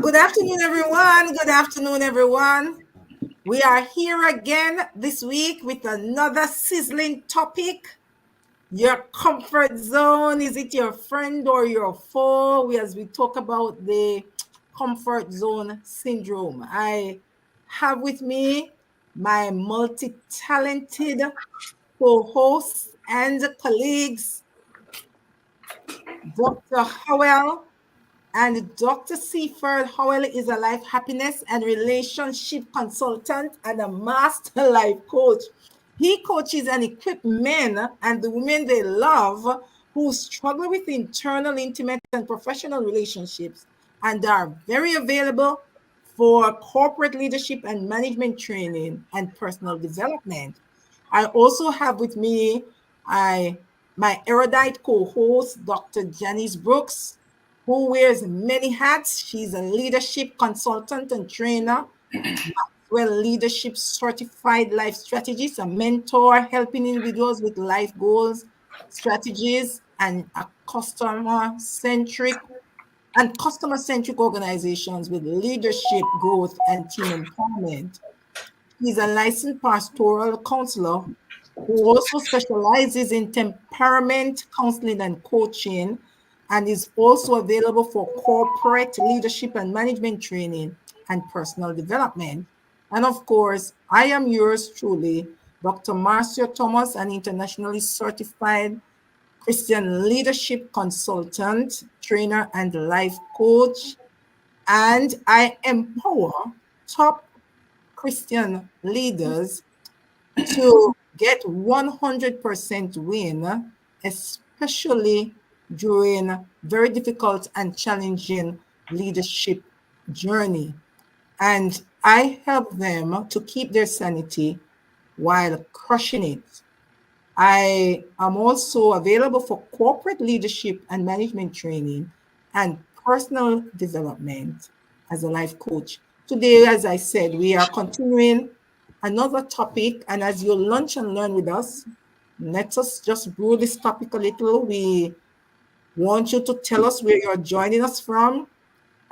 Good afternoon, everyone. Good afternoon, everyone. We are here again this week with another sizzling topic. Your comfort zone. Is it your friend or your foe? As we talk about the comfort zone syndrome. I have with me my multi-talented co-hosts and colleagues, Dr. Howell and Dr. Seaford. Howell is a life happiness and relationship consultant and a master life coach. He coaches and equips men and the women they love who struggle with internal, intimate, and professional relationships and are very available for corporate leadership and management training and personal development. I also have with me my erudite co-host, Dr. Janice Brooks, who wears many hats. She's a leadership consultant and trainer, leadership certified life strategist, a mentor, helping individuals with life goals, strategies, and a customer-centric organizations with leadership growth and team empowerment. He's a licensed pastoral counselor who also specializes in temperament counseling and coaching, and is also available for corporate leadership and management training and personal development. And of course, I am yours truly, Dr. Marcia Thomas, an internationally certified Christian leadership consultant, trainer, and life coach. And I empower top Christian leaders to get 100% win, especially during very difficult and challenging leadership journey. And I help them to keep their sanity while crushing it. I am also available for corporate leadership and management training and personal development as a life coach. Today, as I said, we are continuing another topic, and as you lunch and learn with us, let us just brew this topic a little. We want you to tell us where you're joining us from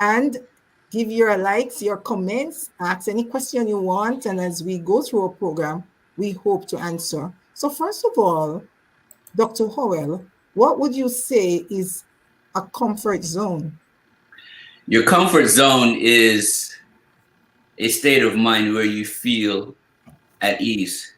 and give your likes, your comments, ask any question you want, and as we go through our program, we hope to answer. So first of all, Dr. Howell, what would you say is a comfort zone? Your comfort zone is a state of mind where you feel at ease.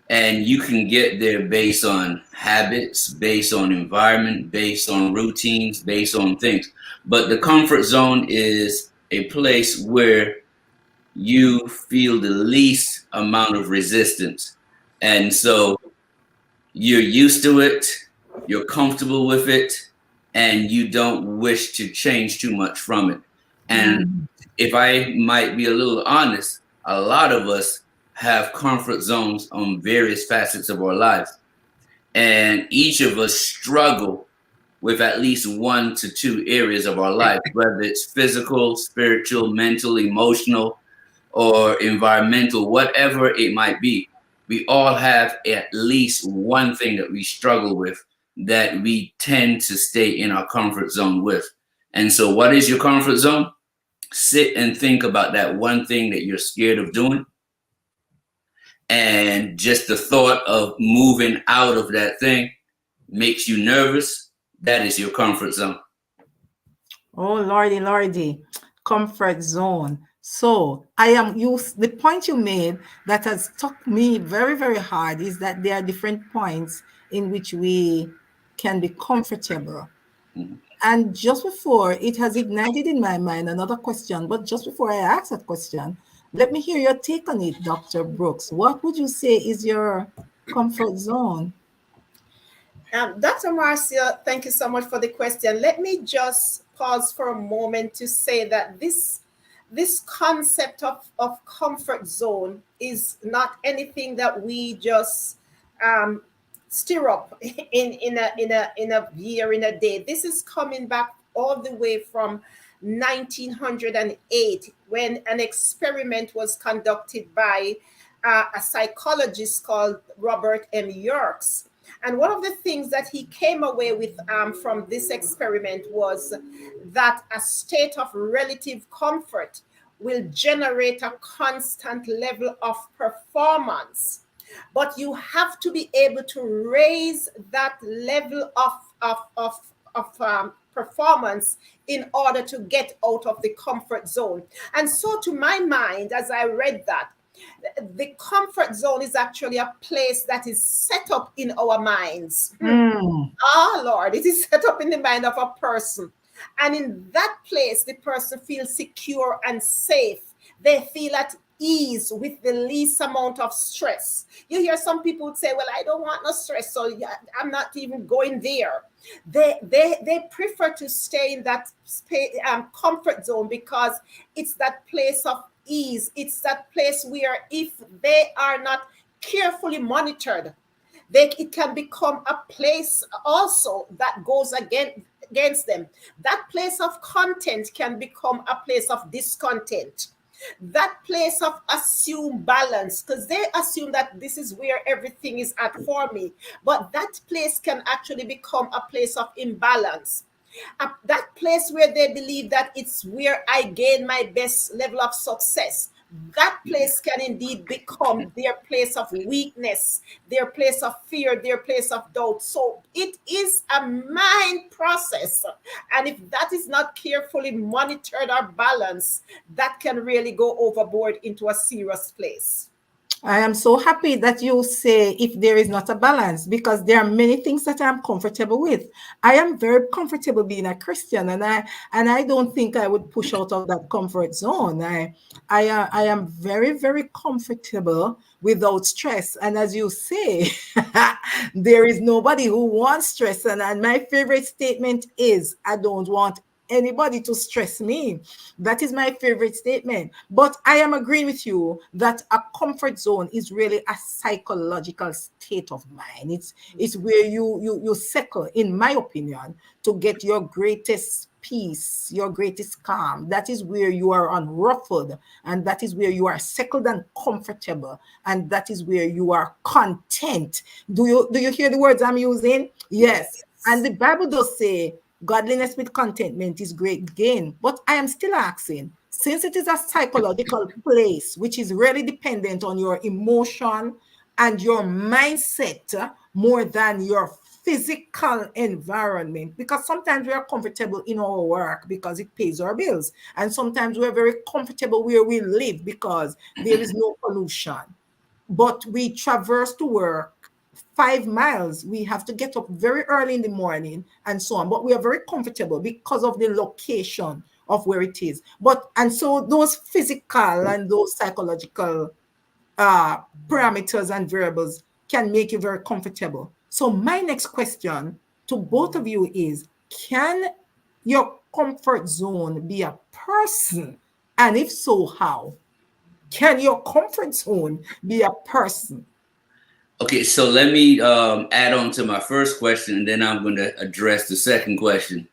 And you can get there based on habits, based on environment, based on routines, based on things. But the comfort zone is a place where you feel the least amount of resistance. And so you're used to it, you're comfortable with it, and you don't wish to change too much from it. And if I might be a little honest, a lot of us have comfort zones on various facets of our lives. And each of us struggle with at least 1 to 2 areas of our life, whether it's physical, spiritual, mental, emotional, or environmental, whatever it might be. We all have at least one thing that we struggle with that we tend to stay in our comfort zone with. And so, what is your comfort zone? Sit and think about that one thing that you're scared of doing. And just the thought of moving out of that thing makes you nervous. That is your comfort zone. Oh, Lordy, Lordy, comfort zone. So the point you made that has struck me very, very hard is that there are different points in which we can be comfortable. Mhm. And just before, it has ignited in my mind another question, but just before I ask that question, let me hear your take on it, Dr. Brooks. What would you say is your comfort zone? Dr. Marcia, thank you so much for the question. Let me just pause for a moment to say that this concept of comfort zone is not anything that we just stir up in a year, in a day. This is coming back all the way from 1908 when an experiment was conducted by a psychologist called Robert M. Yerkes. And one of the things that he came away with from this experiment was that a state of relative comfort will generate a constant level of performance. But you have to be able to raise that level of performance in order to get out of the comfort zone. And so, to my mind, as I read that, the comfort zone is actually a place that is set up in our minds. Ah, Lord, it is set up in the mind of a person. And in that place, the person feels secure and safe. They feel at ease with the least amount of stress. You hear some people would say, well, I don't want no stress, so I'm not even going there. They prefer to stay in that comfort zone because it's that place of ease. It's that place where if they are not carefully monitored, it can become a place also that goes against them. That place of content can become a place of discontent. That place of assumed balance, because they assume that this is where everything is at for me, but that place can actually become a place of imbalance. That place where they believe that it's where I gain my best level of success, that place can indeed become their place of weakness, their place of fear, their place of doubt. So it is a mind process. And if that is not carefully monitored or balanced, that can really go overboard into a serious place. I am so happy that you say if there is not a balance, because there are many things that I'm comfortable with. I am very comfortable being a Christian, and I don't think I would push out of that comfort zone. I am very, very comfortable without stress. And as you say, there is nobody who wants stress. And my favorite statement is, I don't want anybody to stress me. That is my favorite statement. But I am agreeing with you that a comfort zone is really a psychological state of mind. It's where you settle, in my opinion, to get your greatest peace, your greatest calm. That is where you are unruffled, and that is where you are settled and comfortable, and that is where you are content. Do you hear the words I'm using? Yes. And the Bible does say, godliness with contentment is great gain. But I am still asking, since it is a psychological place, which is really dependent on your emotion and your mindset more than your physical environment, because sometimes we are comfortable in our work because it pays our bills. And sometimes we're very comfortable where we live because there is no pollution. But we traverse to work 5 miles, we have to get up very early in the morning and so on. But we are very comfortable because of the location of where it is. And so those physical and those psychological parameters and variables can make you very comfortable. So my next question to both of you is, can your comfort zone be a person? And if so, how? Can your comfort zone be a person? Okay, so let me add on to my first question, and then I'm going to address the second question.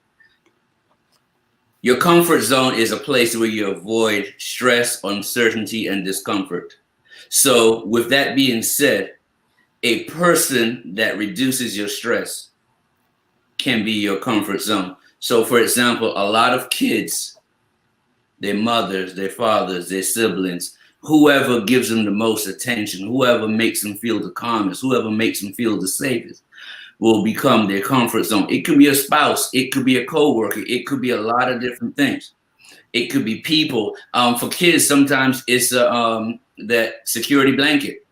Your comfort zone is a place where you avoid stress, uncertainty, and discomfort. So with that being said, a person that reduces your stress can be your comfort zone. So for example, a lot of kids, their mothers, their fathers, their siblings, whoever gives them the most attention, whoever makes them feel the calmest, whoever makes them feel the safest will become their comfort zone. It could be a spouse, it could be a coworker, it could be a lot of different things. It could be people. For kids, sometimes it's that security blanket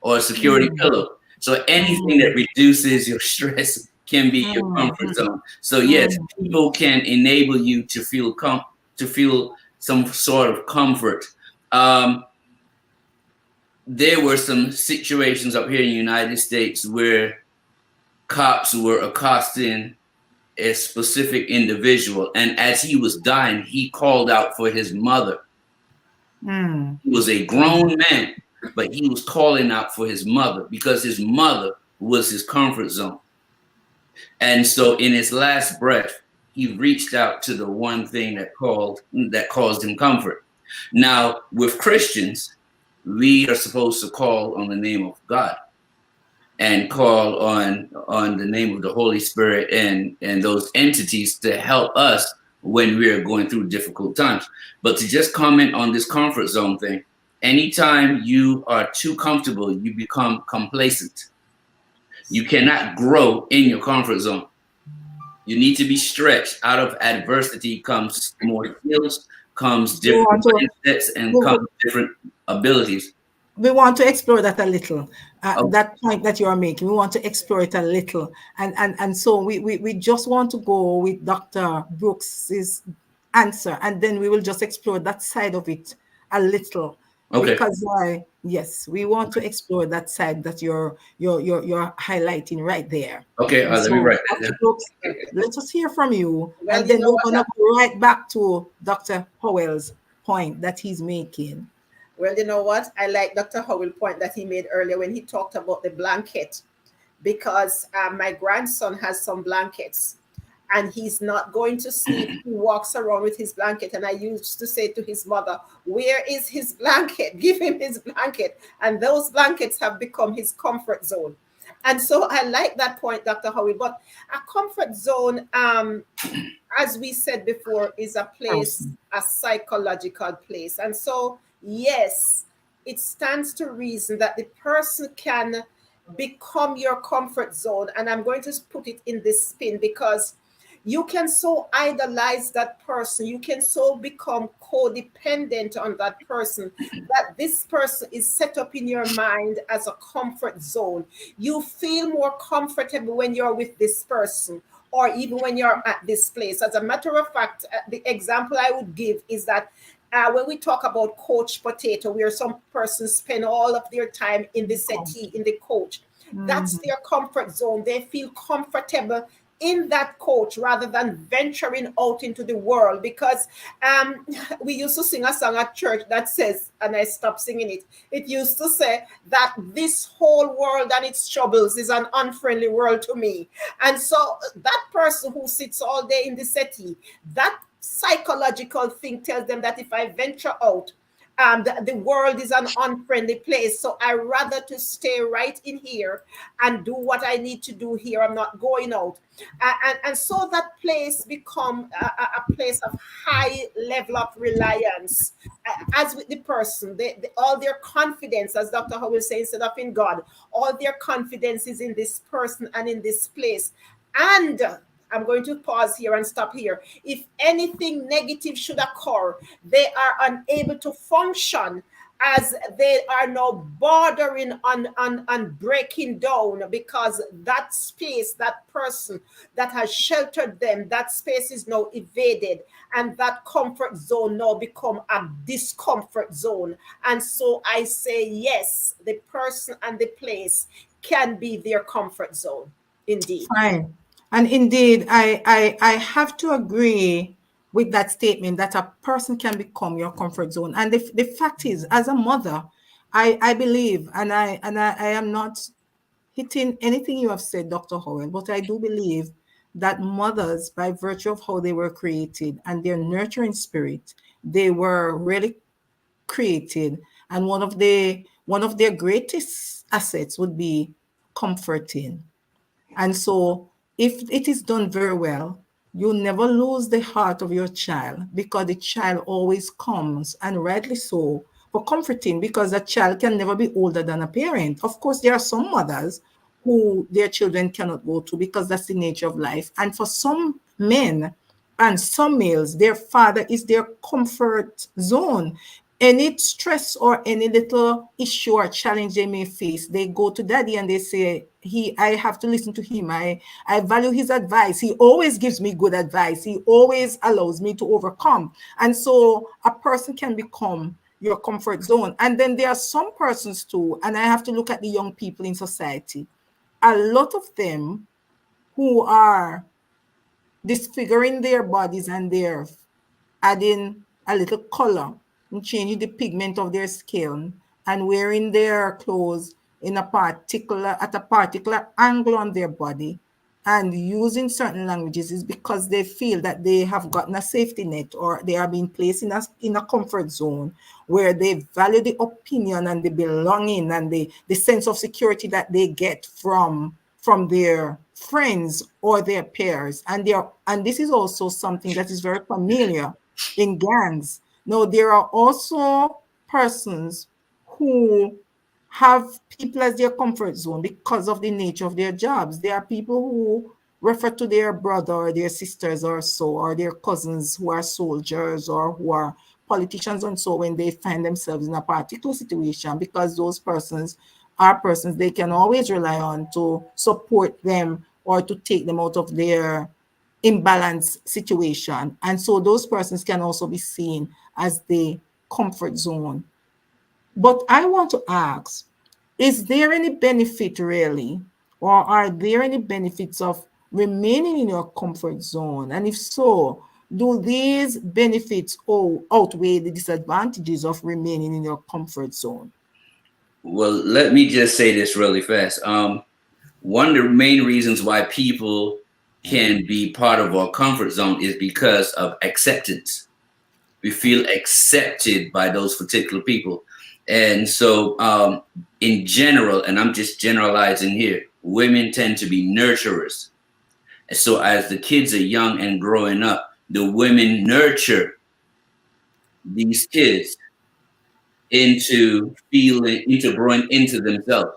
or a security pillow. So anything that reduces your stress can be your comfort zone. So yes, people can enable you to feel some sort of comfort. There were some situations up here in the United States where cops were accosting a specific individual, and as he was dying, he called out for his mother. He was a grown man, but he was calling out for his mother because his mother was his comfort zone. And so in his last breath, he reached out to the one thing that caused him comfort. Now, with Christians, we are supposed to call on the name of God. and call on the name of the Holy Spirit and those entities to help us when we are going through difficult times. But to just comment on this comfort zone thing, anytime you are too comfortable, you become complacent. You cannot grow in your comfort zone. You need to be stretched. Out of adversity comes more skills, comes We different want to mindsets, and comes different abilities. we want to explore that a little. Oh, That point that you are making, we want to explore it a little, and so we just want to go with Dr. Brooks's answer, and then we will just explore that side of it a little, okay. because yes, we want to explore that side that you're highlighting right there. Okay, And let me so, write that Dr. down. Brooks, let us hear from you, Well, and you then know we're what? gonna go right back to Dr. Howell's point that he's making. Well, you know what? I like Dr. Howell point that he made earlier when he talked about the blanket, because my grandson has some blankets and he's not going to sleep. He walks around with his blanket. And I used to say to his mother, where is his blanket? Give him his blanket. And those blankets have become his comfort zone. And so I like that point, Dr. Howell. But a comfort zone, as we said before, is a place, Awesome. a psychological place. And so, yes, it stands to reason that the person can become your comfort zone. And I'm going to put it in this spin, because you can so idolize that person, you can so become codependent on that person, that this person is set up in your mind as a comfort zone. You feel more comfortable when you're with this person, or even when you're at this place. As a matter of fact, the example I would give is that when we talk about couch potato, where some persons spend all of their time in the settee, in the coach, that's Mhm. their comfort zone. They feel comfortable in that coach rather than venturing out into the world. Because we used to sing a song at church that says, and I stopped singing it, it used to say that this whole world and its troubles is an unfriendly world to me. And so that person who sits all day in the settee, that psychological thing tells them that if I venture out, the world is an unfriendly place. So I rather to stay right in here and do what I need to do here. I'm not going out. And so that place become a place of high level of reliance. As with the person, all their confidence, as Dr. Howell says, instead of in God, all their confidence is in this person and in this place. And I'm going to pause here and stop here. If anything negative should occur, they are unable to function, as they are now bordering on breaking down, because that space, that person that has sheltered them, that space is now evaded, and that comfort zone now become a discomfort zone. And so I say, yes, the person and the place can be their comfort zone. Indeed. Fine. And indeed, I have to agree with that statement that a person can become your comfort zone. And the fact is, as a mother, I believe, and I am not hitting anything you have said, Dr. Howell, but I do believe that mothers, by virtue of how they were created and their nurturing spirit, they were really created. And one of their greatest assets would be comforting. And so, if it is done very well, you never lose the heart of your child, because the child always comes, and rightly so, for comforting, because a child can never be older than a parent. Of course, there are some mothers who their children cannot go to, because that's the nature of life. And for some men and some males, their father is their comfort zone. Any stress or any little issue or challenge they may face, they go to daddy and they say, I have to listen to him. I value his advice. He always gives me good advice. He always allows me to overcome. And so a person can become your comfort zone. And then there are some persons too, and I have to look at the young people in society. A lot of them who are disfiguring their bodies, and they're adding a little color and changing the pigment of their skin, and wearing their clothes in a particular, at a particular angle on their body, and using certain languages is because they feel that they have gotten a safety net, or they are being placed in a comfort zone where they value the opinion and the belonging and the sense of security that they get from their friends or their peers. And this is also something that is very familiar in gangs. Now, there are also persons who have people as their comfort zone because of the nature of their jobs. There are people who refer to their brother or their sisters or so, or their cousins who are soldiers or who are politicians and so, when they find themselves in a particular situation, because those persons are persons they can always rely on to support them or to take them out of their imbalanced situation. And so those persons can also be seen as the comfort zone. But I want to ask, is there any benefit really, or are there any benefits of remaining in your comfort zone? And if so, do these benefits outweigh the disadvantages of remaining in your comfort zone? Well, let me just say this really fast. One of the main reasons why people can be part of our comfort zone is because of acceptance. We feel accepted by those particular people. And so in general, and I'm just generalizing here, women tend to be nurturers. And so as the kids are young and growing up, the women nurture these kids into growing into themselves.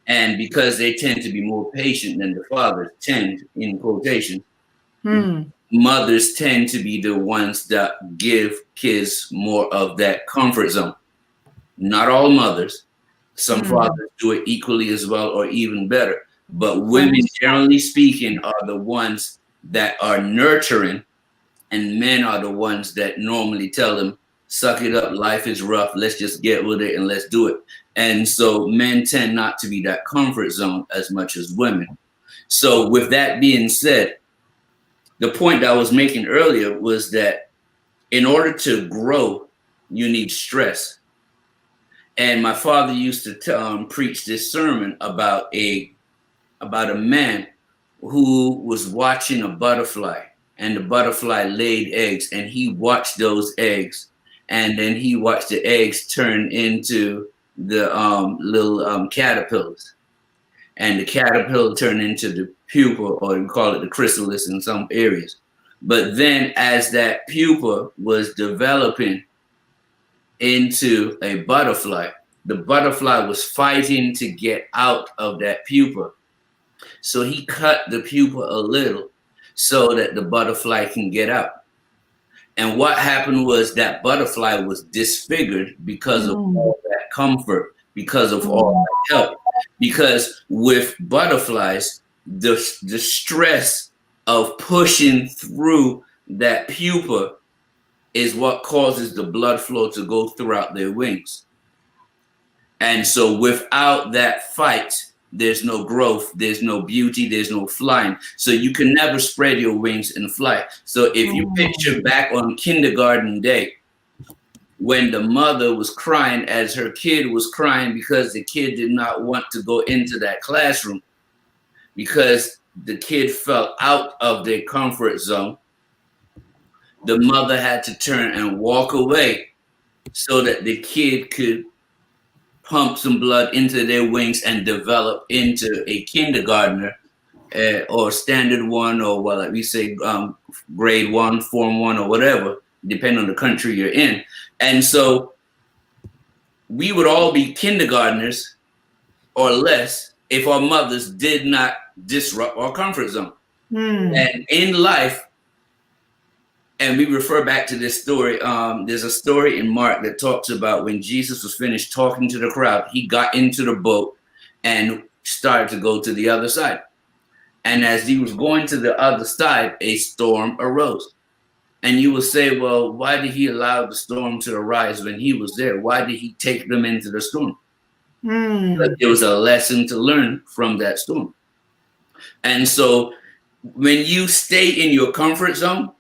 And because they tend to be more patient than the fathers tend, in quotation, mothers tend to be the ones that give kids more of that comfort zone. Not all mothers. Some fathers do it equally as well or even better. But women, generally speaking, are the ones that are nurturing, and men are the ones that normally tell them, suck it up, life is rough, let's just get with it and let's do it. And so men tend not to be that comfort zone as much as women. So with that being said, the point that I was making earlier was that in order to grow, you need stress. And my father used to preach this sermon about a man who was watching a butterfly, and the butterfly laid eggs, and he watched those eggs, and then he watched the eggs turn into the little caterpillars, and the caterpillar turned into the pupa, or we call it the chrysalis in some areas. But then as that pupa was developing into a butterfly, the butterfly was fighting to get out of that pupa. So he cut the pupa a little so that the butterfly can get out. And what happened was that butterfly was disfigured because of all that comfort, because of all that help. Because with butterflies, the stress of pushing through that pupa is what causes the blood flow to go throughout their wings. And so without that fight, there's no growth, there's no beauty, there's no flying. So you can never spread your wings and fly. So if you picture back on kindergarten day, when the mother was crying as her kid was crying because the kid did not want to go into that classroom because the kid fell out of their comfort zone, the mother had to turn and walk away so that the kid could pump some blood into their wings and develop into a kindergartner or standard one, or well, like we say, grade one, form one, or whatever, depending on the country you're in. And so we would all be kindergartners or less if our mothers did not disrupt our comfort zone. And in life, and we refer back to this story. There's a story in Mark that talks about when Jesus was finished talking to the crowd, he got into the boat and started to go to the other side. And as he was going to the other side, a storm arose. And you will say, well, why did he allow the storm to arise when he was there? Why did he take them into the storm? But there was a lesson to learn from that storm. And so when you stay in your comfort zone,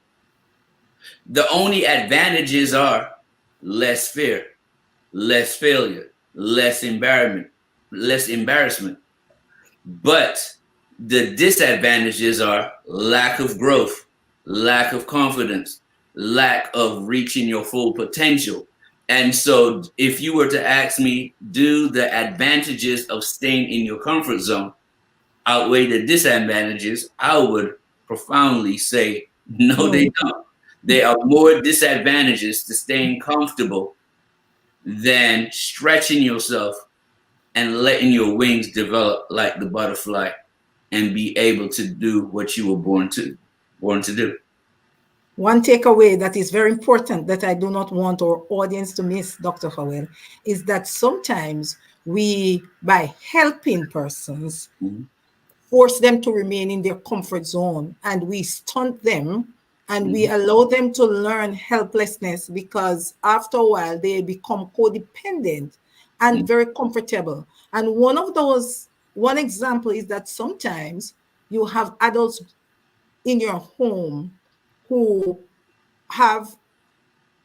the only advantages are less fear, less failure, less embarrassment. But The disadvantages are lack of growth, lack of confidence, lack of reaching your full potential. And so, if you were to ask me, do the advantages of staying in your comfort zone outweigh the disadvantages? I would profoundly say, no, they don't. There are more disadvantages to staying comfortable than stretching yourself and letting your wings develop like the butterfly and be able to do what you were born to do. One takeaway that is very important that I do not want our audience to miss, Dr. Howell, is that sometimes we, by helping persons, force them to remain in their comfort zone, and we stunt them and we allow them to learn helplessness, because after a while they become codependent and very comfortable. And one example is that sometimes you have adults in your home who have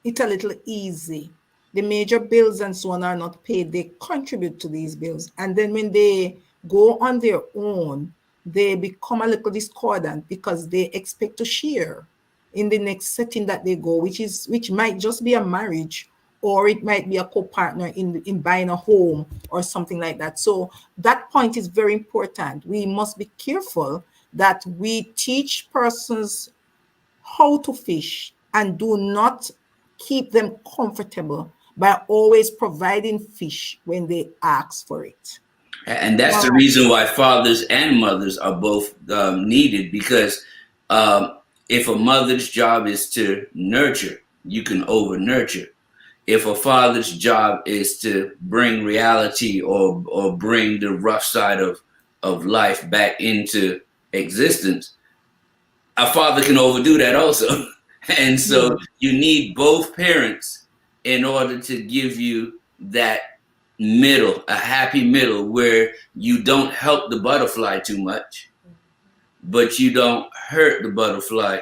it a little easy. The major bills and so on are not paid. They contribute to these bills. And then when they go on their own, they become a little discordant because they expect to share in the next setting that they go, which might just be a marriage, or it might be a co-partner in buying a home or something like that. So that point is very important. We must be careful that we teach persons how to fish and do not keep them comfortable by always providing fish when they ask for it. And that's the reason why fathers and mothers are both needed, because if a mother's job is to nurture, you can over nurture. If a father's job is to bring reality or bring the rough side of life back into existence, a father can overdo that also. And so you need both parents in order to give you that middle, a happy middle, where you don't help the butterfly too much, but you don't hurt the butterfly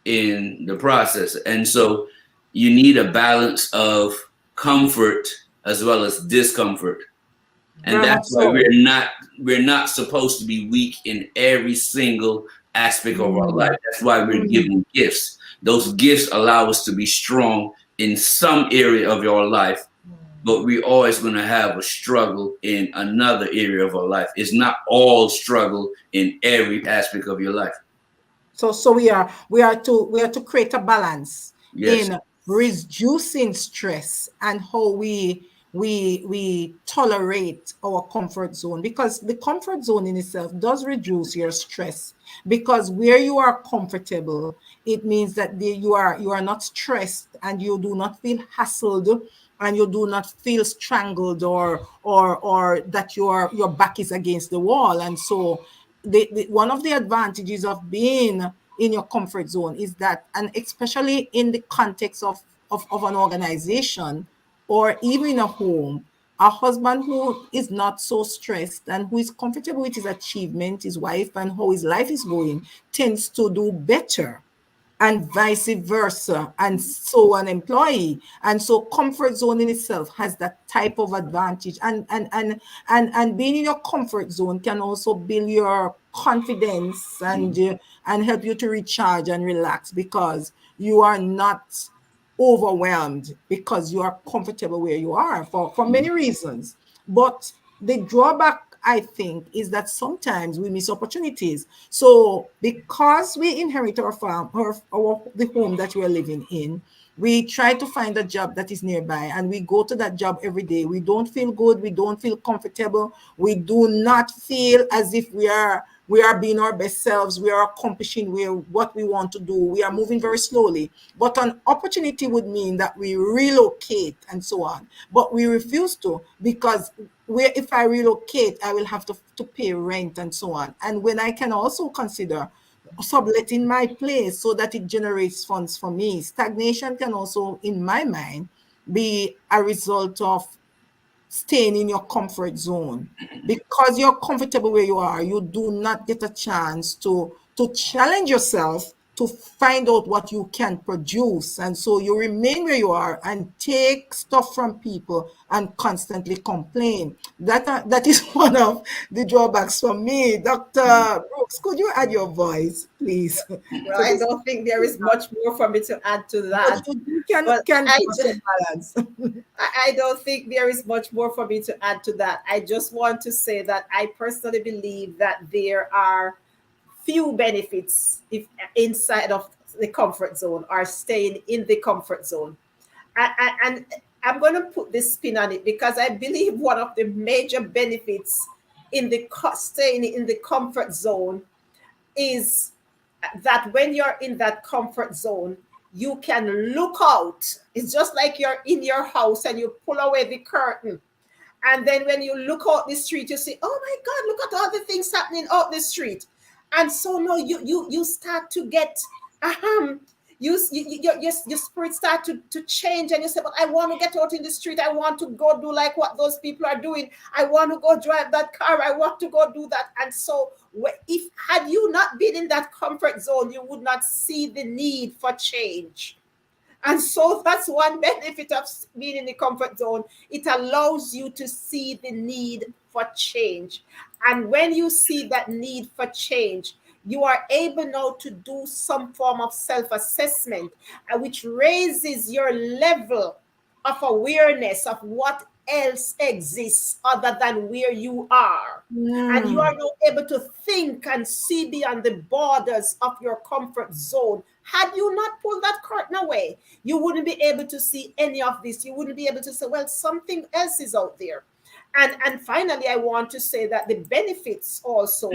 in the process. And so you need a balance of comfort as well as discomfort. And that's why we're not supposed to be weak in every single aspect of our life. That's why we're given gifts. Those gifts allow us to be strong in some area of your life, but we're always going to have a struggle in another area of our life. It's not all struggle in every aspect of your life. So we are to create a balance in reducing stress and how we tolerate our comfort zone, because the comfort zone in itself does reduce your stress, because where you are comfortable, it means that you are not stressed and you do not feel hassled and you do not feel strangled or that your back is against the wall. And so one of the advantages of being in your comfort zone is that, and especially in the context of an organization or even in a home, a husband who is not so stressed and who is comfortable with his achievement, his wife, and how his life is going, tends to do better, and vice versa, and so an employee. And so comfort zone in itself has that type of advantage, and being in your comfort zone can also build your confidence and help you to recharge and relax, because you are not overwhelmed, because you are comfortable where you are for many reasons. But the drawback, I think, is that sometimes we miss opportunities. So because we inherit our farm or the home that we are living in, we try to find a job that is nearby, and we go to that job every day. We don't feel good. We don't feel comfortable. We do not feel as if we are being our best selves. We are accomplishing what we want to do. We are moving very slowly. But an opportunity would mean that we relocate and so on. But we refuse to, because if I relocate, I will have to pay rent and so on. And when I can also consider subletting my place so that it generates funds for me, stagnation can also, in my mind, be a result of staying in your comfort zone. Because you're comfortable where you are, you do not get a chance to challenge yourself to find out what you can produce. And so you remain where you are and take stuff from people and constantly complain. That is one of the drawbacks for me. Dr. Brooks, could you add your voice, please? Well, I don't think there is much more for me to add to that. You can But put I, some balance. I don't think there is much more for me to add to that. I just want to say that I personally believe that there are few benefits if inside of the comfort zone or staying in the comfort zone. And I'm going to put this spin on it because I believe one of the major benefits in the staying in the comfort zone is that when you're in that comfort zone, you can look out. It's just like you're in your house and you pull away the curtain. And then when you look out the street, you see, oh my God, look at all the things happening out the street. And so now you start to get your spirit start to change, and you say, but I want to get out in the street. I want to go do like what those people are doing. I want to go drive that car. I want to go do that. And so if had you not been in that comfort zone, you would not see the need for change. And so that's one benefit of being in the comfort zone. It allows you to see the need for change. And when you see that need for change, you are able now to do some form of self-assessment, which raises your level of awareness of what else exists other than where you are. And you are now able to think and see beyond the borders of your comfort zone. Had you not pulled that curtain away, you wouldn't be able to see any of this. You wouldn't be able to say, well, something else is out there. And finally, I want to say that the benefits also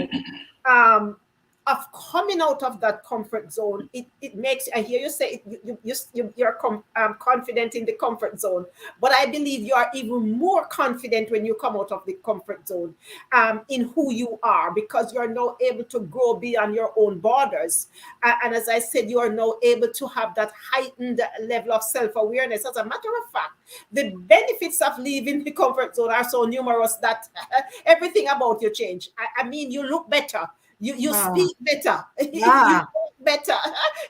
of coming out of that comfort zone, it makes, I hear you say you're confident in the comfort zone, but I believe you are even more confident when you come out of the comfort zone in who you are, because you are now able to grow beyond your own borders. And as I said, you are now able to have that heightened level of self-awareness. As a matter of fact, the benefits of leaving the comfort zone are so numerous that everything about you change. I mean, you look better. You speak better. You talk better.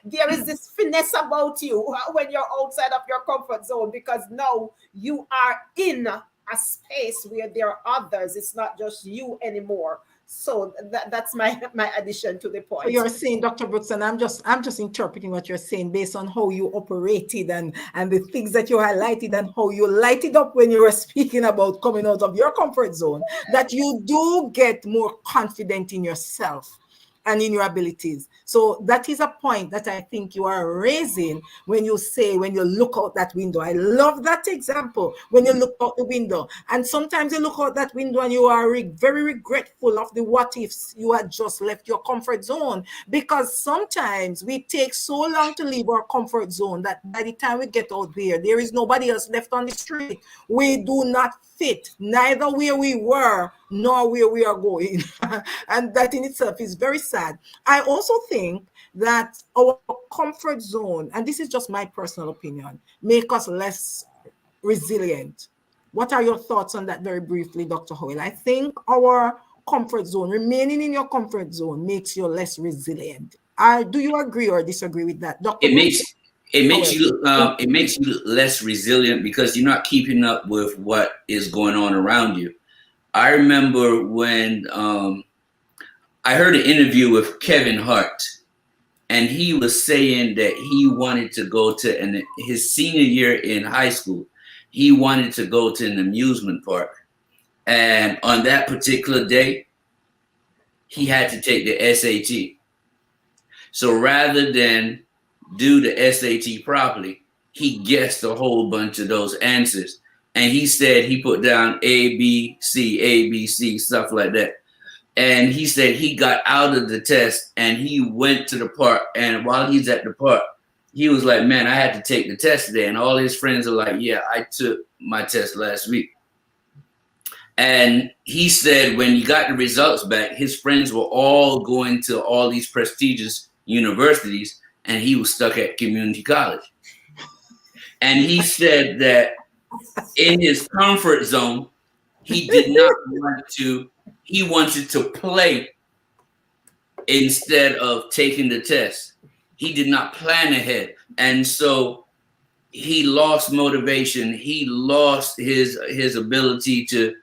There is this finesse about you when you're outside of your comfort zone, because now you are in a space where there are others. It's not just you anymore. So that's my addition to the point. So you're saying, Dr. Brooks, and I'm just interpreting what you're saying based on how you operated and the things that you highlighted and how you lighted up when you were speaking about coming out of your comfort zone, that you do get more confident in yourself and in your abilities. So that is a point that I think you are raising when you say, when you look out that window. I love that example, when you look out the window. And sometimes you look out that window and you are very regretful of the what ifs you had just left your comfort zone, because sometimes we take so long to leave our comfort zone that by the time we get out there is nobody else left on the street. We do not fit, neither where we were nor where we are going. And that in itself is very sad. I also think that our comfort zone, and this is just my personal opinion, make us less resilient. What are your thoughts on that very briefly, Dr. Howell? I think our comfort zone, remaining in your comfort zone, makes you less resilient. Do you agree or disagree with that, Dr. It makes you less resilient because you're not keeping up with what is going on around you. I remember when I heard an interview with Kevin Hart, and he was saying that he wanted to go to his senior year in high school. He wanted to go to an amusement park, and on that particular day, he had to take the SAT. So rather than do the SAT properly, he guessed a whole bunch of those answers. And he said he put down A, B, C, stuff like that. And he said he got out of the test and he went to the park. And while he's at the park, he was like, man, I had to take the test today. And all his friends are like, yeah, I took my test last week. And he said when he got the results back, his friends were all going to all these prestigious universities, and he was stuck at community college. And he said that in his comfort zone, he did not want to, he wanted to play instead of taking the test. He did not plan ahead. And so he lost motivation. He lost his ability to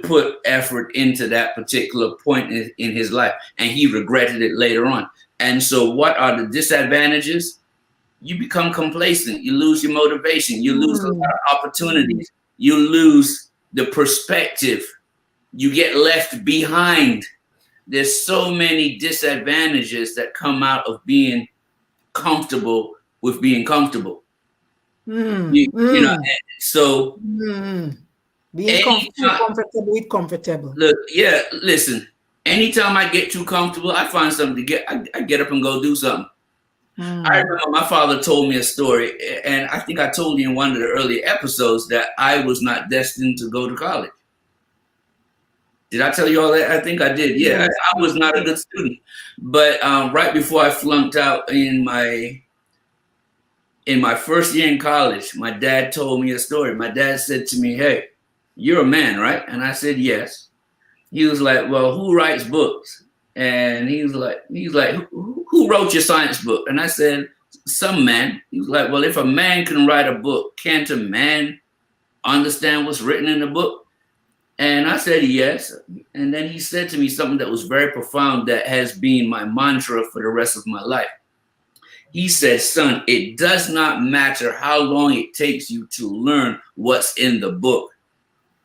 put effort into that particular point in his life. And he regretted it later on. And so what are the disadvantages? You become complacent. You lose your motivation. You lose a lot of opportunities. You lose the perspective. You get left behind. There's so many disadvantages that come out of being comfortable with being comfortable. You know, so being comfortable with comfortable. Look, yeah, listen. Anytime I get too comfortable, I find something to get. I get up and go do something. I remember my father told me a story, and I think I told you in one of the earlier episodes that I was not destined to go to college. Did I tell you all that? I think I did. Yeah, I was not a good student. But right before I flunked out in my first year in college, my dad told me a story. My dad said to me, "Hey, you're a man, right?" And I said, "Yes." He was like, "Well, who writes books?" And he was like, "Who wrote your science book?" And I said, "Some man." He was like, "Well, if a man can write a book, can't a man understand what's written in the book?" And I said, "Yes." And then he said to me something that was very profound that has been my mantra for the rest of my life. He said, "Son, it does not matter how long it takes you to learn what's in the book.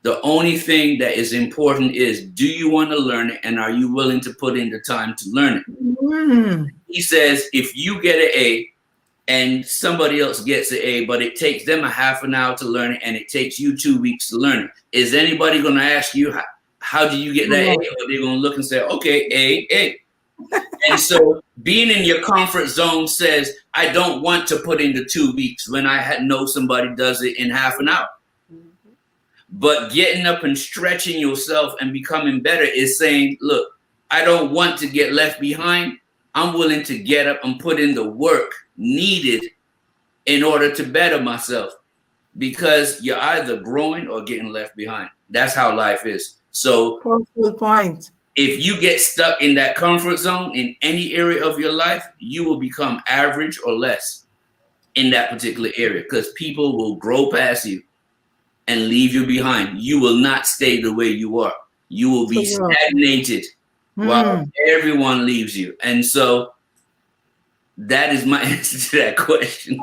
The only thing that is important is, do you want to learn it, and are you willing to put in the time to learn it?" He says, if you get an A and somebody else gets an A, but it takes them a half an hour to learn it and it takes you 2 weeks to learn it, is anybody going to ask you, how do you get that A? Or they're going to look and say, okay, A. And so being in your comfort zone says, I don't want to put in the 2 weeks when I know somebody does it in half an hour. But getting up and stretching yourself and becoming better is saying, look, I don't want to get left behind. I'm willing to get up and put in the work needed in order to better myself, because you're either growing or getting left behind. That's how life is. So good point. If you get stuck in that comfort zone in any area of your life, you will become average or less in that particular area, because people will grow past you and leave you behind. You will not stay the way you are. You will be stagnated while everyone leaves you. And so that is my answer to that question.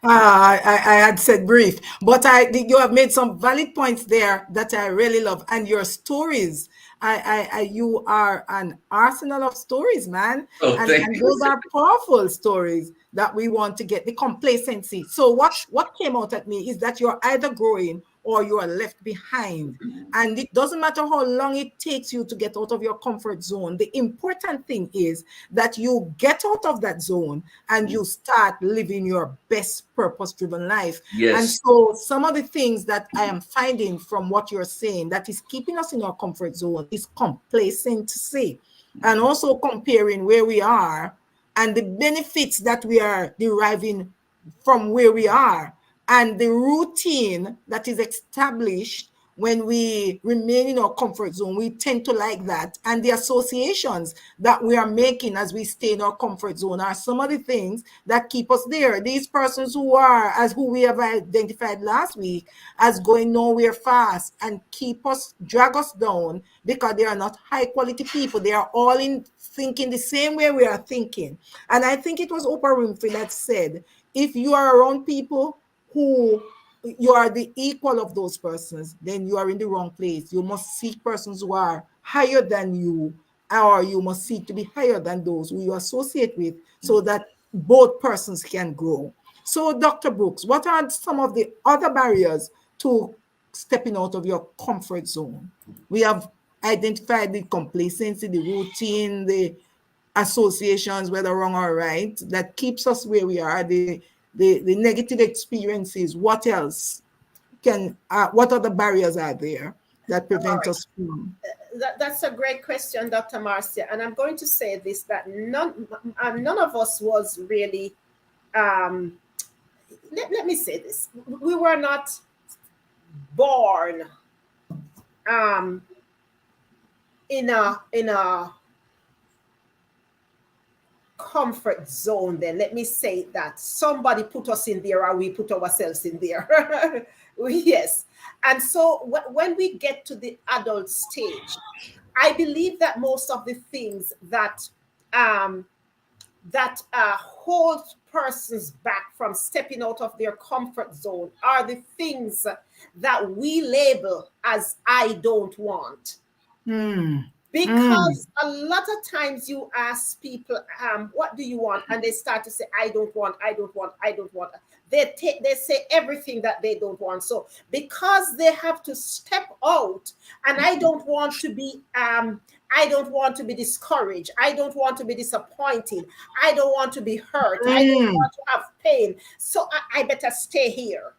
I had said brief, but you have made some valid points there that I really love. And your stories, you are an arsenal of stories, man. Oh, and those are powerful stories that we want to get the complacency. So what came out at me is that you're either growing or you are left behind. And it doesn't matter how long it takes you to get out of your comfort zone. The important thing is that you get out of that zone and you start living your best purpose-driven life. Yes. And so some of the things that I am finding from what you're saying that is keeping us in our comfort zone is complacency, and also comparing where we are and the benefits that we are deriving from where we are, and the routine that is established when we remain in our comfort zone. We tend to like that. And the associations that we are making as we stay in our comfort zone are some of the things that keep us there. These persons who are, as who we have identified last week, as going nowhere fast and drag us down, because they are not high quality people. They are all in thinking the same way we are thinking. And I think it was Oprah Winfrey that said, if you are around people who you are the equal of those persons, then you are in the wrong place. You must seek persons who are higher than you, or you must seek to be higher than those who you associate with, so that both persons can grow. So, Dr. Brooks, what are some of the other barriers to stepping out of your comfort zone? We have identified the complacency, the routine, the associations, whether wrong or right, that keeps us where we are, the negative experiences. What else what other barriers are there that prevent us from? That's a great question, Dr. Marcia. And I'm going to say this, that none of us was really, let me say this. We were not born in a comfort zone, then let me say that somebody put us in there or we put ourselves in there. Yes. And so when we get to the adult stage, I believe that most of the things that hold persons back from stepping out of their comfort zone are the things that we label as I don't want. Because a lot of times you ask people, what do you want? And they start to say, I don't want, I don't want, I don't want. They say everything that they don't want. So because they have to step out, and I don't want to be discouraged. I don't want to be disappointed. I don't want to be hurt. I don't want to have pain. So I better stay here.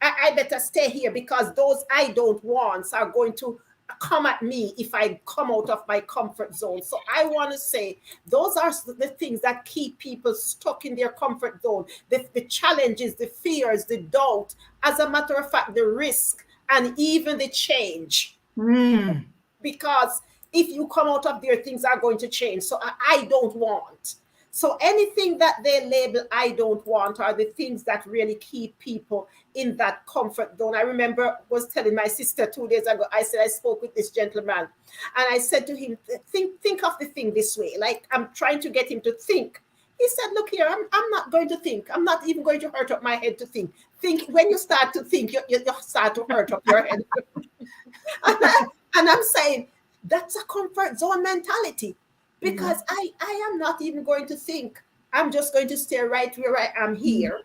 I better stay here because those I don't want are going to come at me if I come out of my comfort zone. So I want to say those are the things that keep people stuck in their comfort zone. The challenges, the fears, the doubt, as a matter of fact, the risk, and even the change. Because if you come out of there, things are going to change. So I don't want. So anything that they label I don't want are the things that really keep people in that comfort zone. I remember was telling my sister 2 days ago, I said, I spoke with this gentleman and I said to him, think of the thing this way. Like I'm trying to get him to think. He said, look here, I'm not going to think. I'm not even going to hurt up my head to think. Think when you start to think, you start to hurt up your head. And I'm saying, that's a comfort zone mentality. Because I am not even going to think. I'm just going to stay right where I am here.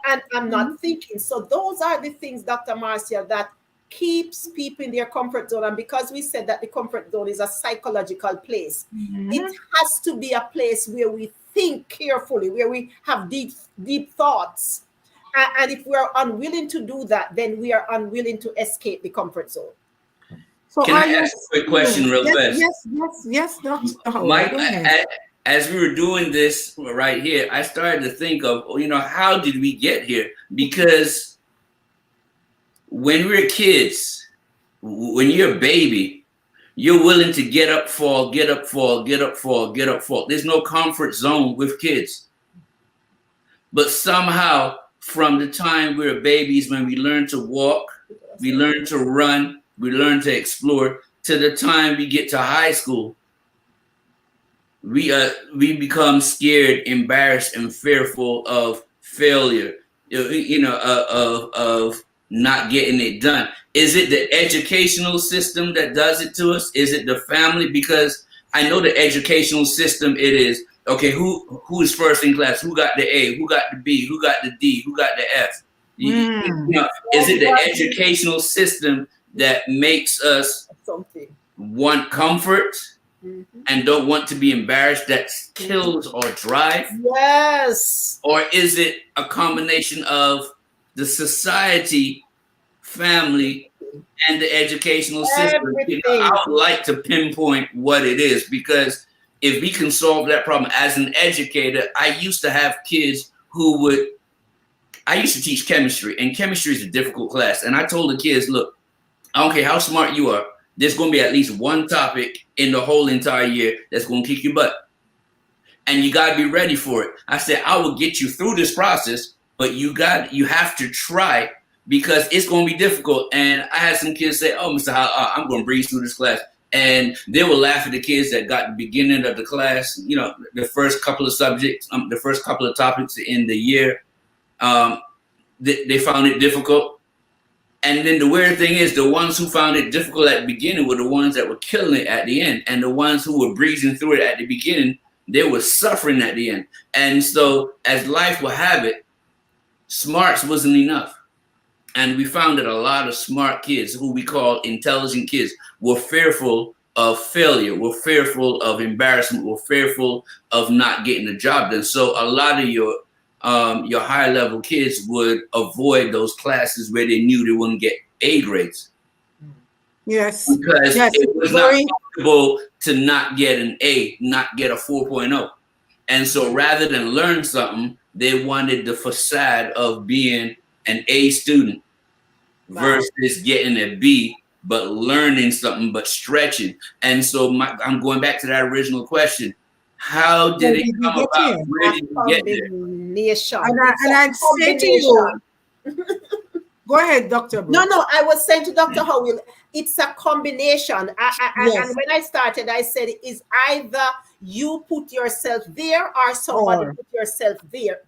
And I'm not thinking. So those are the things, Dr. Marcia, that keeps people in their comfort zone. And because we said that the comfort zone is a psychological place, it has to be a place where we think carefully, where we have deep thoughts. And if we are unwilling to do that, then we are unwilling to escape the comfort zone. So can I ask a quick question real fast? Yes, Dr. Howard. Mike, as we were doing this right here, I started to think of, how did we get here? Because when we're kids, when you're a baby, you're willing to get up, fall, get up, fall, get up, fall, get up, fall. There's no comfort zone with kids. But somehow, from the time we're babies, when we learn to walk, we learn to run, we learn to explore, to the time we get to high school, we become scared, embarrassed, and fearful of failure, of not getting it done. Is it the educational system that does it to us? Is it the family? Because I know the educational system, it is, okay, who is first in class? Who got the A? Who got the B? Who got the D? Who got the F? Is it the educational system that makes us want comfort and don't want to be embarrassed, that kills our drive? Yes. Or is it a combination of the society, family, and the educational system? I would like to pinpoint what it is, because if we can solve that problem as an educator, I used to have kids I used to teach chemistry, and chemistry is a difficult class. And I told the kids, look, I don't care how smart you are, there's going to be at least one topic in the whole entire year that's going to kick your butt. And you got to be ready for it. I said, I will get you through this process, but you have to try, because it's going to be difficult. And I had some kids say, oh, Mr. Howard, I'm going to breeze through this class. And they will laugh at the kids that got the beginning of the class, the first couple of subjects, the first couple of topics in the year. They found it difficult. And then the weird thing is, the ones who found it difficult at the beginning were the ones that were killing it at the end. And the ones who were breezing through it at the beginning, they were suffering at the end. And so, as life will have it, smarts wasn't enough. And we found that a lot of smart kids, who we call intelligent kids, were fearful of failure, were fearful of embarrassment, were fearful of not getting the job done. So a lot of your higher level kids would avoid those classes where they knew they wouldn't get A grades. Yes. Because it was not possible to not get an A, not get a 4.0. And so rather than learn something, they wanted the facade of being an A student versus getting a B, but learning something, but stretching. And so I'm going back to that original question. How did it did you come get about? here? Where A did you get there? combination. And I'd say to you, go ahead, Dr. Brooks. No, I was saying to Dr. Howell, it's a combination. Yes. And when I started, I said it's either you put yourself there or somebody Or.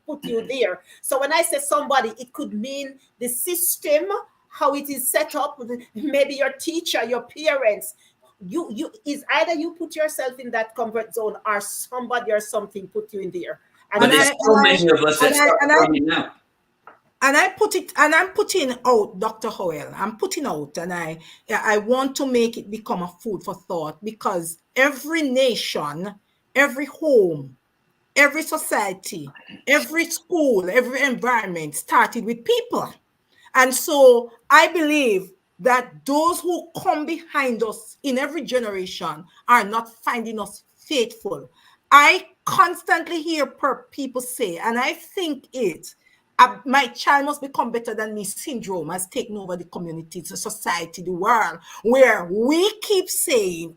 put you there. So when I say somebody, it could mean the system, how it is set up, maybe your teacher, your parents. You is either you put yourself in that comfort zone or somebody or something put you in there. But there's so many of us that start coming out. And I put it, and I'm putting out, Dr. Howell, I'm putting out, and I want to make it become a food for thought, because every nation, every home, every society, every school, every environment started with people. And so I believe that those who come behind us in every generation are not finding us faithful. I constantly hear people say, and I think my child must become better than me syndrome has taken over the community, the society, the world, where we keep saying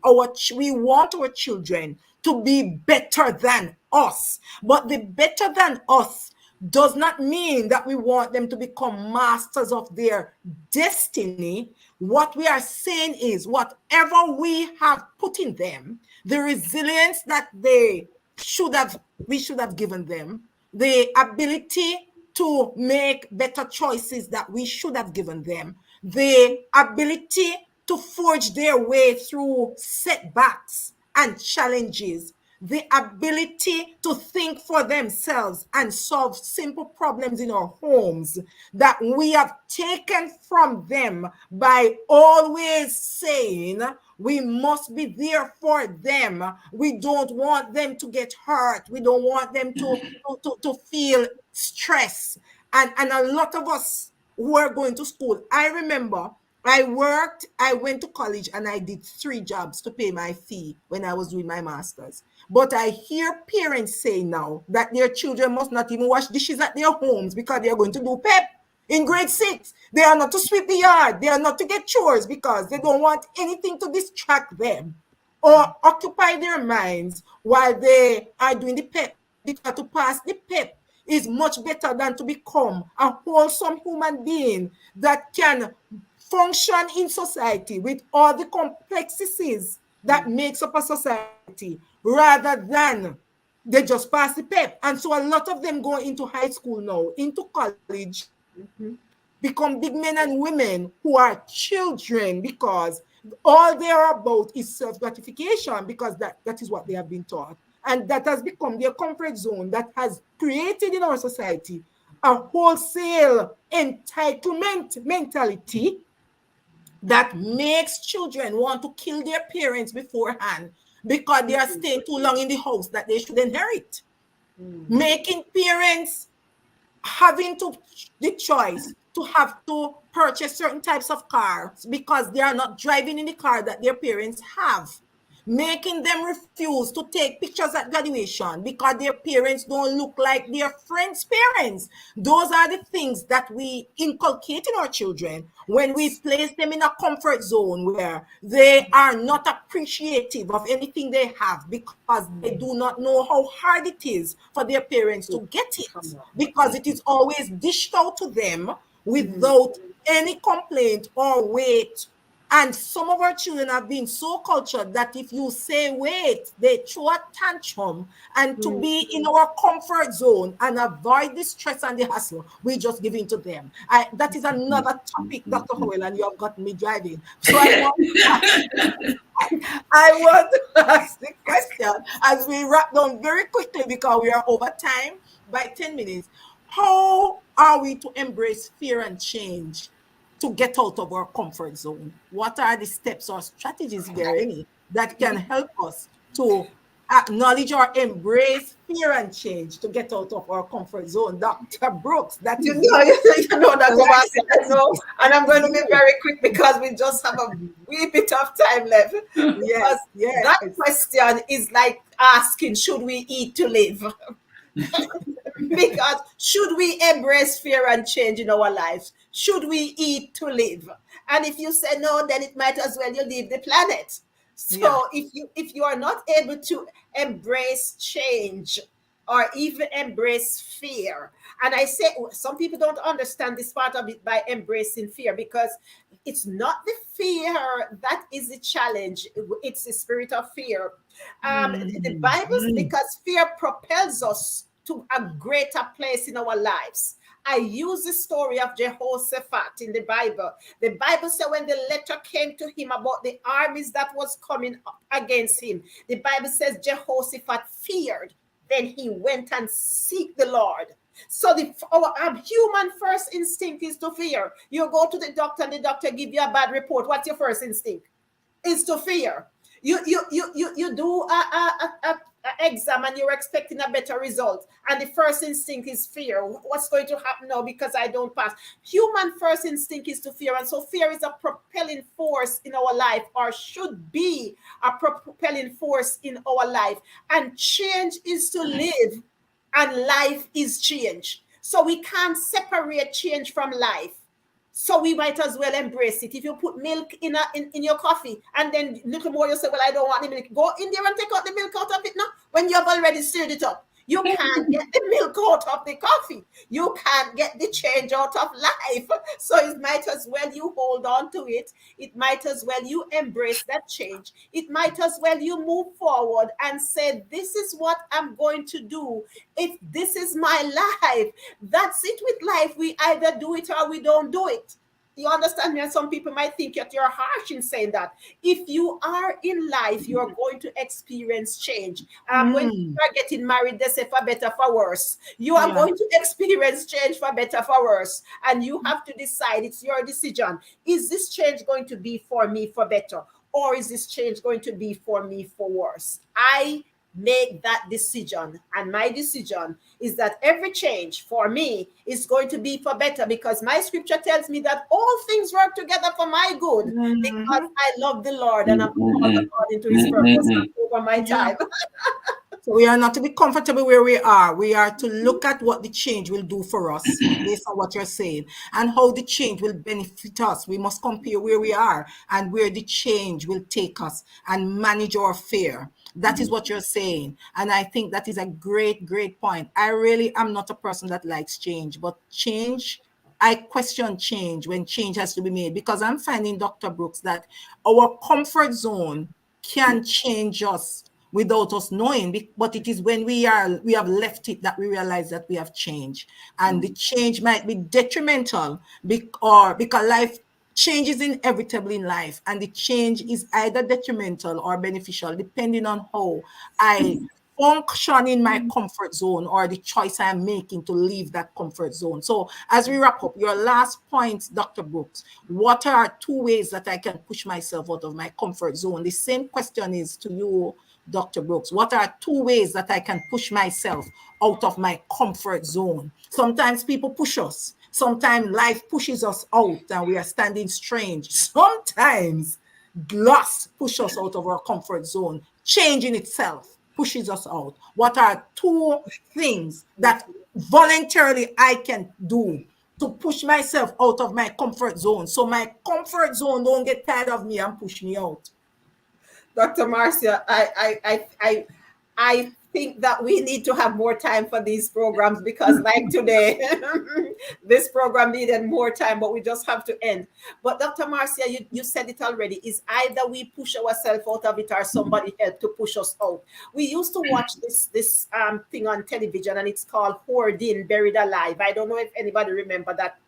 we want our children to be better than us. But the better than us does not mean that we want them to become masters of their destiny. What we are saying is whatever we have put in them, the resilience that we should have given them, the ability to make better choices that we should have given them, the ability to forge their way through setbacks and challenges, the ability to think for themselves and solve simple problems in our homes that we have taken from them by always saying we must be there for them. We don't want them to get hurt. We don't want them to feel stress. And a lot of us who are going to school, I remember I went to college and I did 3 jobs to pay my fee when I was doing my master's. But I hear parents say now that their children must not even wash dishes at their homes because they are going to do PEP in grade 6. They are not to sweep the yard. They are not to get chores because they don't want anything to distract them or occupy their minds while they are doing the PEP. Because to pass the PEP is much better than to become a wholesome human being that can function in society with all the complexities that makes up a society, rather than they just pass the PEP. And so a lot of them go into high school now, into college, become big men and women who are children because all they are about is self-gratification, because that is what they have been taught. And that has become their comfort zone, that has created in our society a wholesale entitlement mentality that makes children want to kill their parents beforehand because they are staying too long in the house that they should inherit. Making parents having the choice to have to purchase certain types of cars because they are not driving in the car that their parents have. Making them refuse to take pictures at graduation because their parents don't look like their friends' parents. Those are the things that we inculcate in our children when we place them in a comfort zone where they are not appreciative of anything they have because they do not know how hard it is for their parents to get it, because it is always dished out to them without any complaint or weight. And some of our children have been so cultured that if you say wait, they throw a tantrum. And to be in our comfort zone and avoid the stress and the hassle, we just give in to them. That is another topic, Dr. Howell, and you have got me driving. So I want to ask the question as we wrap down very quickly because we are over time by 10 minutes. How are we to embrace fear and change to get out of our comfort zone? What are the steps or strategies, if there are any, that can help us to acknowledge or embrace fear and change to get out of our comfort zone? Dr. Brooks, that is and I'm going to be very quick because we just have a wee bit of time left. Yes. That question is like asking, should we eat to live? Because should we embrace fear and change in our lives? Should we eat to live? And if you say no, then it might as well you leave the planet. So if you are not able to embrace change or even embrace fear, and I say some people don't understand this part of it by embracing fear, because it's not the fear that is the challenge, it's the spirit of fear. The Bible, because fear propels us to a greater place in our lives. I use the story of Jehoshaphat in the Bible. The Bible said when the letter came to him about the armies that was coming up against him, the Bible says Jehoshaphat feared. Then he went and seek the Lord. So our human first instinct is to fear. You go to the doctor and the doctor give you a bad report. What's your first instinct? Is to fear. You do a exam and you're expecting a better result, and the first instinct is fear. What's going to happen now because I don't pass? Human first instinct is to fear, and so fear is a propelling force in our life, or should be a propelling force in our life. And change is to live, and life is change. So we can't separate change from life. So we might as well embrace it. If you put milk in your coffee and then little more you say, well, I don't want the milk. Go in there and take out the milk out of it now when you have already stirred it up. You can't get the milk out of the coffee. You can't get the change out of life. So it might as well you hold on to it. It might as well you embrace that change. It might as well you move forward and say, this is what I'm going to do. If this is my life, that's it with life. We either do it or we don't do it. You understand me? And some people might think that you're harsh in saying that. If you are in life, you are going to experience change. When you are getting married, they say for better, for worse. You are going to experience change for better, for worse. And you have to decide, it's your decision. Is this change going to be for me for better? Or is this change going to be for me for worse? I make that decision, and my decision is that every change for me is going to be for better, because my scripture tells me that all things work together for my good, because I love the Lord and I'm called according to his purpose over my time. So we are not to be comfortable where we are. We are to look at what the change will do for us based on what you're saying and how the change will benefit us. We must compare where we are and where the change will take us and manage our fear. That is what you're saying. And I think that is a great, great point. I really am not a person that likes change, but change, I question change when change has to be made, because I'm finding, Dr. Brooks, that our comfort zone can change us without us knowing, but it is when we have left it that we realize that we have changed, and the change might be detrimental, because life change is inevitable in life, and the change is either detrimental or beneficial depending on how I function in my comfort zone or the choice I'm making to leave that comfort zone. So as we wrap up, your last point, Dr. Brooks, what are 2 ways that I can push myself out of my comfort zone? The same question is to you, Dr. Brooks. What are 2 ways that I can push myself out of my comfort zone? Sometimes people push us. Sometimes life pushes us out and we are standing strange. Sometimes loss pushes us out of our comfort zone. Change in itself pushes us out. What are 2 things that voluntarily I can do to push myself out of my comfort zone, so my comfort zone don't get tired of me and push me out? Dr. Marcia, I think that we need to have more time for these programs, because like today, this program needed more time, but we just have to end. But Dr. Marcia, you said it already, is either we push ourselves out of it or somebody help to push us out. We used to watch this thing on television, and it's called Hoarding Buried Alive. I don't know if anybody remember that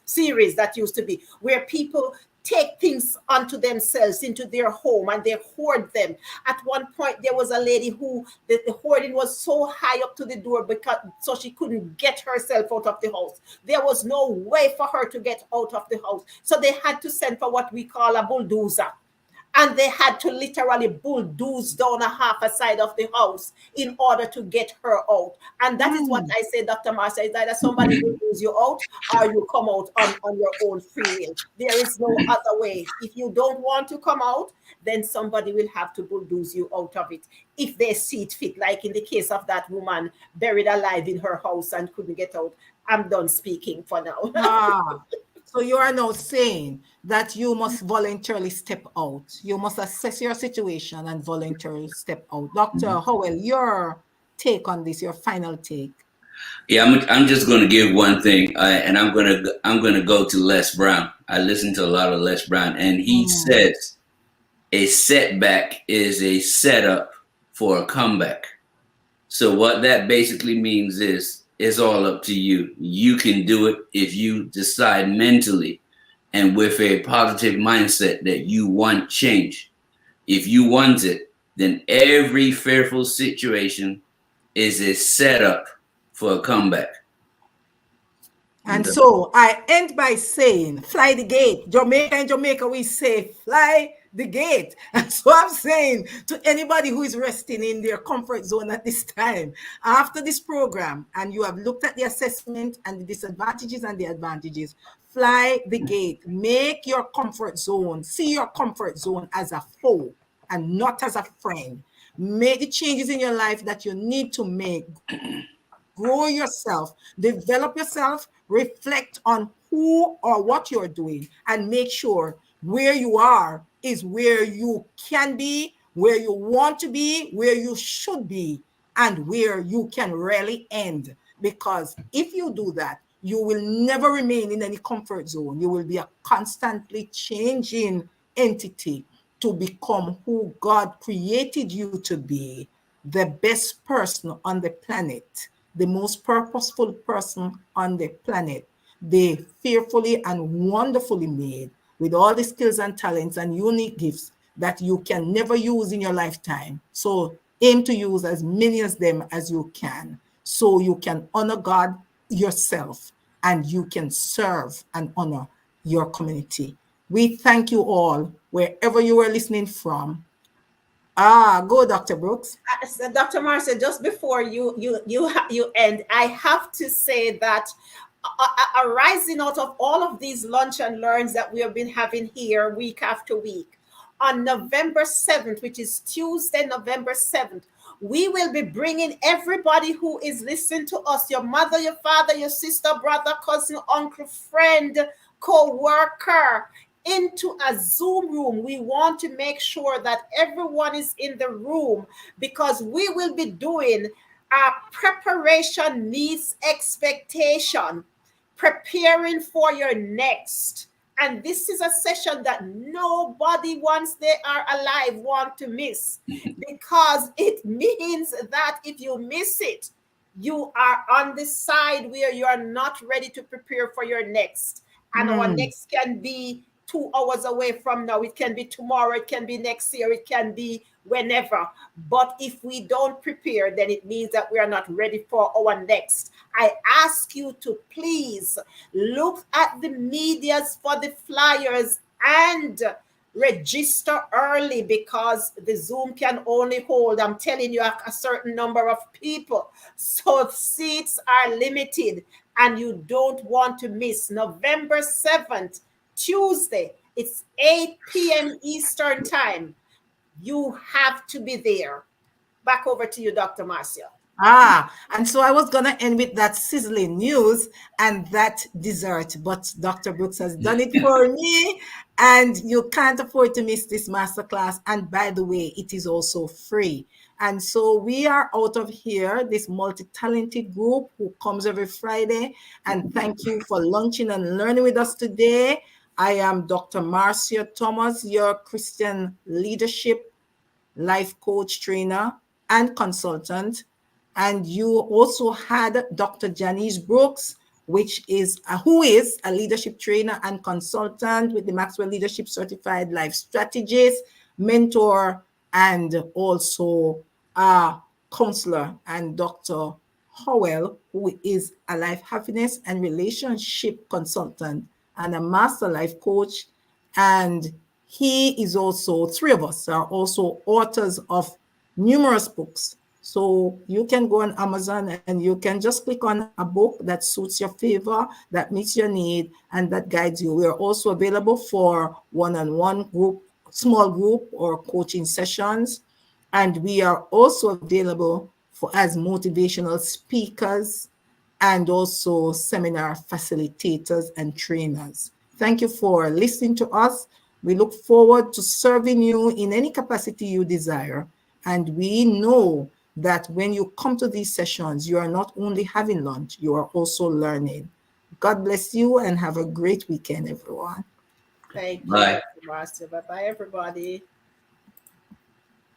series that used to be, where people take things onto themselves into their home and they hoard them. At one point, there was a lady who the hoarding was so high up to the door, because so she couldn't get herself out of the house. There was no way for her to get out of the house. So they had to send for what we call a bulldozer. And they had to literally bulldoze down a half a side of the house in order to get her out. And that is what I say, Dr. Marcia, is either somebody bulldoze you out or you come out on your own free will. There is no other way. If you don't want to come out, then somebody will have to bulldoze you out of it if they see it fit, like in the case of that woman buried alive in her house and couldn't get out. I'm done speaking for now. So you are now saying that you must voluntarily step out. You must assess your situation and voluntarily step out. Dr. Howell, your take on this, your final take. Yeah, I'm just going to give one thing, and I'm gonna go to Les Brown. I listen to a lot of Les Brown, and he says a setback is a setup for a comeback. So what that basically means is it's all up to you. You can do it if you decide mentally and with a positive mindset that you want change. If you want it, then every fearful situation is a setup for a comeback. And so I end by saying, fly the gate. Jamaica and Jamaica, we say, fly the gate. And so I'm saying to anybody who is resting in their comfort zone at this time, after this program, and you have looked at the assessment and the disadvantages and the advantages, fly the gate. Make your comfort zone, see your comfort zone as a foe and not as a friend. Make the changes in your life that you need to make. Grow yourself, develop yourself, reflect on who or what you're doing, and make sure where you are is where you can be, where you want to be, where you should be, and where you can really end. Because if you do that, you will never remain in any comfort zone. You will be a constantly changing entity to become who God created you to be, the best person on the planet, the most purposeful person on the planet, the fearfully and wonderfully made, with all the skills and talents and unique gifts that you can never use in your lifetime. So aim to use as many of them as you can, so you can honor God yourself and you can serve and honor your community. We thank you all, wherever you are listening from. Go, Dr. Brooks. So Dr. Marcia, just before you end, I have to say that arising out of all of these lunch and learns that we have been having here week after week, on November 7th, which is Tuesday, November 7th, we will be bringing everybody who is listening to us, your mother, your father, your sister, brother, cousin, uncle, friend, co-worker, into a Zoom room. We want to make sure that everyone is in the room, because we will be doing a preparation meets expectation, preparing for your next. And this is a session that nobody, once they are alive, want to miss, because it means that if you miss it, you are on the side where you are not ready to prepare for your next. And our next can be 2 hours away from now. It can be tomorrow. It can be next year. It can be whenever. But if we don't prepare, then it means that we are not ready for our next. I ask you to please look at the medias for the flyers and register early, because the Zoom can only hold, I'm telling you, a certain number of people. So seats are limited and you don't want to miss November 7th, Tuesday. It's 8 p.m. Eastern time. You have to be there. Back over to you, Dr. Marcia. And so I was going to end with that sizzling news and that dessert, but Dr. Brooks has done it for me, and you can't afford to miss this masterclass. And by the way, it is also free. And so we are out of here, this multi-talented group who comes every Friday. And thank you for lunching and learning with us today. I am Dr. Marcia Thomas, your Christian leadership life coach, trainer, and consultant. And you also had Dr. Janice Brooks, who is a leadership trainer and consultant with the Maxwell Leadership Certified Life Strategist, mentor, and also a counselor. And Dr. Howell, who is a life happiness and relationship consultant and a master life coach. And he is also, 3 of us are also authors of numerous books. So you can go on Amazon and you can just click on a book that suits your favor, that meets your need, and that guides you. We are also available for one-on-one group, small group, or coaching sessions. And we are also available as motivational speakers and also seminar facilitators and trainers. Thank you for listening to us. We look forward to serving you in any capacity you desire. And we know that when you come to these sessions, you are not only having lunch, you are also learning. God bless you and have a great weekend, everyone. Thank you, Bye. Dr. Marcia. Bye-bye, everybody.